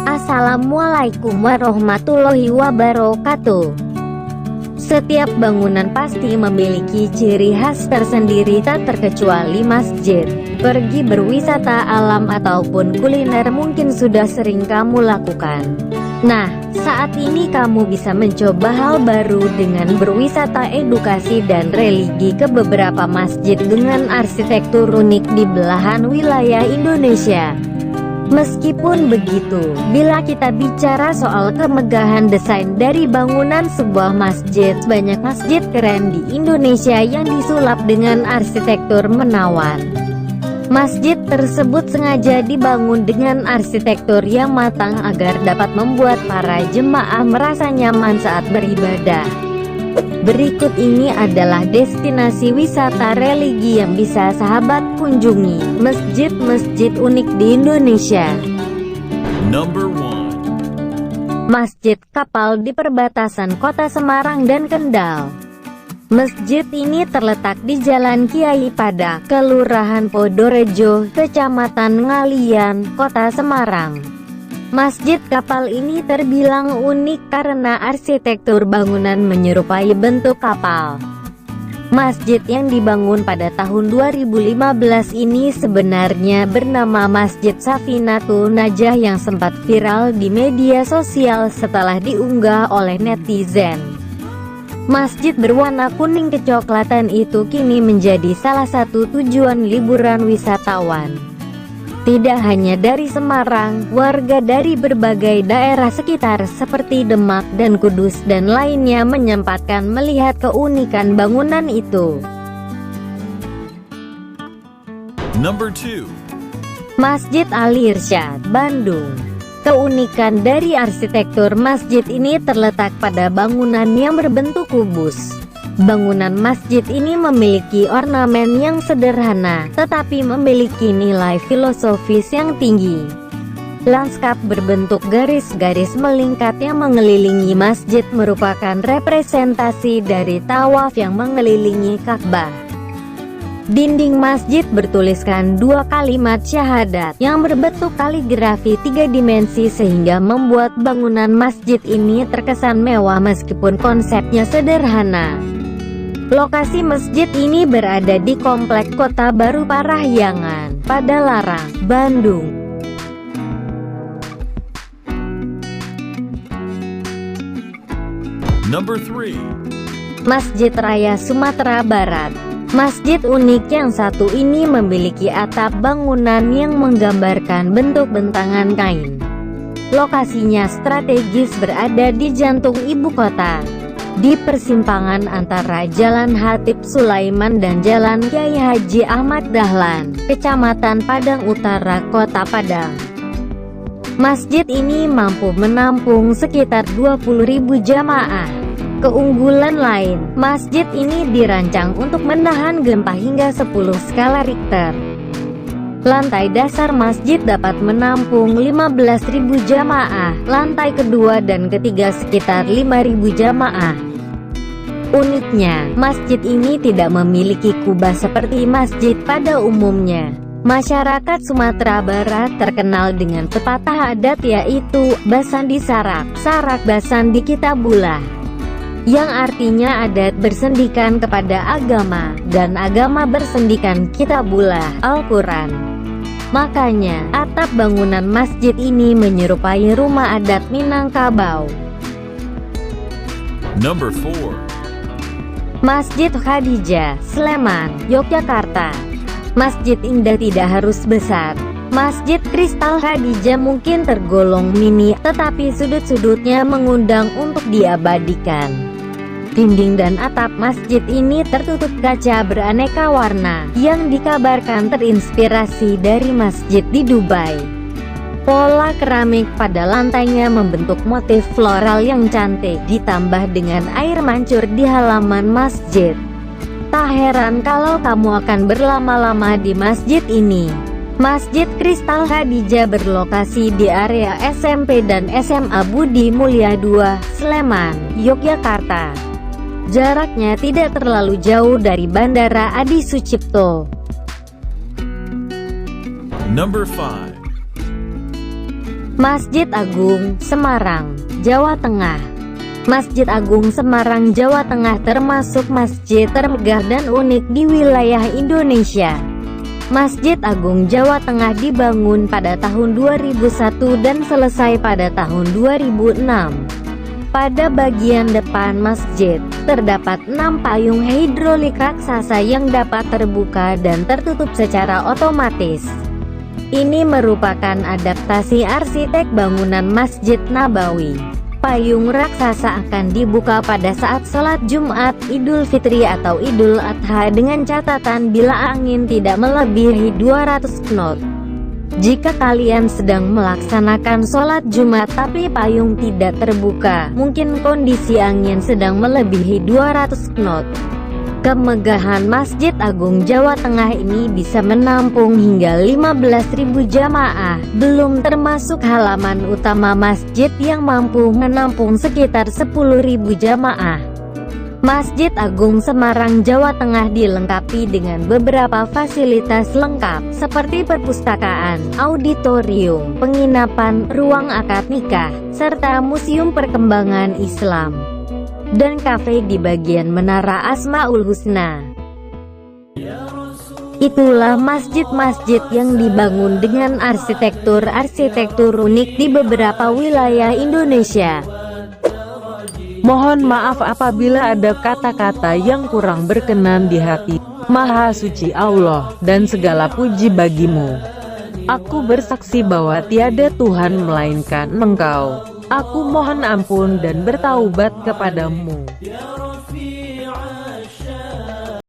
Assalamualaikum warahmatullahi wabarakatuh. Setiap bangunan pasti memiliki ciri khas tersendiri, tak terkecuali masjid. Pergi berwisata alam ataupun kuliner mungkin sudah sering kamu lakukan. Nah, saat ini kamu bisa mencoba hal baru dengan berwisata edukasi dan religi ke beberapa masjid dengan arsitektur unik di belahan wilayah Indonesia. Meskipun begitu, bila kita bicara soal kemegahan desain dari bangunan sebuah masjid, banyak masjid keren di Indonesia yang disulap dengan arsitektur menawan. Masjid tersebut sengaja dibangun dengan arsitektur yang matang agar dapat membuat para jemaah merasa nyaman saat beribadah. Berikut ini adalah destinasi wisata religi yang bisa sahabat kunjungi. Masjid-masjid unik di Indonesia. Number 1. Masjid Kapal di perbatasan Kota Semarang dan Kendal. Masjid ini terletak di Jalan Kiai Pada, Kelurahan Podorejo, Kecamatan Ngalian, Kota Semarang. Masjid Kapal ini terbilang unik karena arsitektur bangunan menyerupai bentuk kapal. Masjid yang dibangun pada tahun 2015 ini sebenarnya bernama Masjid Safinatun Najah yang sempat viral di media sosial setelah diunggah oleh netizen. Masjid berwarna kuning kecoklatan itu kini menjadi salah satu tujuan liburan wisatawan. Tidak hanya dari Semarang, warga dari berbagai daerah sekitar seperti Demak dan Kudus dan lainnya menyempatkan melihat keunikan bangunan itu. Number 2. Masjid Al-Irsyad, Bandung. Keunikan dari arsitektur masjid ini terletak pada bangunan yang berbentuk kubus. Bangunan masjid ini memiliki ornamen yang sederhana, tetapi memiliki nilai filosofis yang tinggi. Lanskap berbentuk garis-garis melingkar yang mengelilingi masjid merupakan representasi dari tawaf yang mengelilingi Ka'bah. Dinding masjid bertuliskan dua kalimat syahadat yang berbentuk kaligrafi 3 dimensi sehingga membuat bangunan masjid ini terkesan mewah meskipun konsepnya sederhana. Lokasi masjid ini berada di Komplek Kota Baru Parahyangan, Padalarang, Bandung. Number 3. Masjid Raya Sumatera Barat. Masjid unik yang satu ini memiliki atap bangunan yang menggambarkan bentuk bentangan kain. Lokasinya strategis berada di jantung ibu kota, di persimpangan antara Jalan Hatip Sulaiman dan Jalan Kyai Haji Ahmad Dahlan, Kecamatan Padang Utara, Kota Padang. Masjid ini mampu menampung sekitar 20.000 jamaah. Keunggulan lain, masjid ini dirancang untuk menahan gempa hingga 10 skala Richter. Lantai dasar masjid dapat menampung 15.000 jamaah, lantai kedua dan ketiga sekitar 5.000 jamaah. Uniknya, masjid ini tidak memiliki kubah seperti masjid pada umumnya. Masyarakat Sumatera Barat terkenal dengan pepatah adat yaitu, Basandi Sarak, Sarak Basandi Kitabulah, yang artinya adat bersendikan kepada agama, dan agama bersendikan Kitabullah, Al-Quran. Makanya, atap bangunan masjid ini menyerupai rumah adat Minangkabau. Number 4. Masjid Khadijah, Sleman, Yogyakarta. Masjid indah tidak harus besar. Masjid Kristal Khadijah mungkin tergolong mini, tetapi sudut-sudutnya mengundang untuk diabadikan. Dinding dan atap masjid ini tertutup kaca beraneka warna, yang dikabarkan terinspirasi dari masjid di Dubai. Pola keramik pada lantainya membentuk motif floral yang cantik, ditambah dengan air mancur di halaman masjid. Tak heran kalau kamu akan berlama-lama di masjid ini. Masjid Kristal Khadijah berlokasi di area SMP dan SMA Budi Mulya II, Sleman, Yogyakarta. Jaraknya tidak terlalu jauh dari Bandara Adi Sucipto. Number 5. Masjid Agung, Semarang, Jawa Tengah. Masjid Agung Semarang, Jawa Tengah termasuk masjid termegah dan unik di wilayah Indonesia. Masjid Agung Jawa Tengah dibangun pada tahun 2001 dan selesai pada tahun 2006. Pada bagian depan masjid, terdapat 6 payung hidrolik raksasa yang dapat terbuka dan tertutup secara otomatis. Ini merupakan adaptasi arsitek bangunan Masjid Nabawi. Payung raksasa akan dibuka pada saat sholat Jumat, Idul Fitri atau Idul Adha dengan catatan bila angin tidak melebihi 200 knot. Jika kalian sedang melaksanakan sholat Jumat tapi payung tidak terbuka, mungkin kondisi angin sedang melebihi 200 knot. Kemegahan Masjid Agung Jawa Tengah ini bisa menampung hingga 15.000 jamaah, belum termasuk halaman utama masjid yang mampu menampung sekitar 10.000 jamaah. Masjid Agung Semarang, Jawa Tengah dilengkapi dengan beberapa fasilitas lengkap, seperti perpustakaan, auditorium, penginapan, ruang akad nikah, serta museum perkembangan Islam dan kafe di bagian Menara Asmaul Husna. Itulah masjid-masjid yang dibangun dengan arsitektur unik di beberapa wilayah Indonesia. Mohon maaf apabila ada kata-kata yang kurang berkenan di hati. Maha suci Allah, dan segala puji bagimu. Aku bersaksi bahwa tiada Tuhan melainkan Engkau. Aku mohon ampun dan bertaubat kepadamu.